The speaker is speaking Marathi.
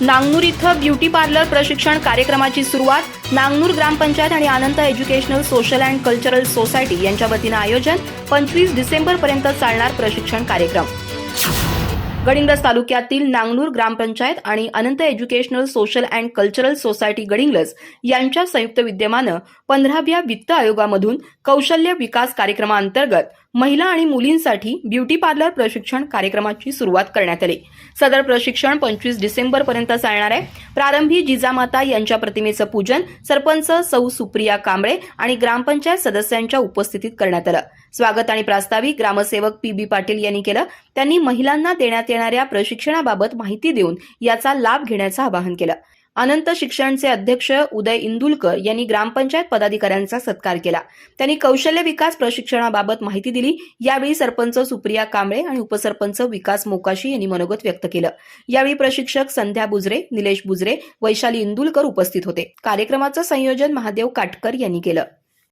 नांगनूर इथं ब्युटी पार्लर प्रशिक्षण कार्यक्रमाची सुरुवात. नांगनूर ग्रामपंचायत आणि Anand educational social and cultural society यांच्या वतीनं आयोजन. 25 डिसेंबरपर्यंत चालणार प्रशिक्षण कार्यक्रम. गडिंग्लज तालुक्यातील नांगनूर ग्रामपंचायत आणि Anant educational social and cultural society Gadhinglaj यांच्या संयुक्त विद्यमानं 15व्या वित्त आयोगामधून कौशल्य विकास कार्यक्रमाअंतर्गत महिला आणि मुलींसाठी ब्युटी पार्लर प्रशिक्षण कार्यक्रमाची सुरुवात करण्यात आली. सदर प्रशिक्षण 25 डिसेंबरपर्यंत चालणार आहे. प्रारंभी जिजामाता यांच्या प्रतिमेचं पूजन सरपंच सौ सुप्रिया कांबळे आणि ग्रामपंचायत सदस्यांच्या उपस्थितीत करण्यात आलं. स्वागत आणि प्रास्ताविक ग्रामसेवक पी.बी. पाटील यांनी केलं. त्यांनी महिलांना देण्यात येणाऱ्या प्रशिक्षणाबाबत माहिती देऊन याचा लाभ घेण्याचं आवाहन केलं. अनंत शिक्षणचे अध्यक्ष उदय इंदुलकर यांनी ग्रामपंचायत पदाधिकाऱ्यांचा सत्कार केला. त्यांनी कौशल्य विकास प्रशिक्षणाबाबत माहिती दिली. यावेळी सरपंच सुप्रिया कांबळे आणि उपसरपंच विकास मोकाशी यांनी मनोगत व्यक्त केलं. यावेळी प्रशिक्षक संध्या बुजरे, निलेश बुजरे, वैशाली इंदुलकर उपस्थित होते. कार्यक्रमाचं संयोजन महादेव काटकर यांनी केलं.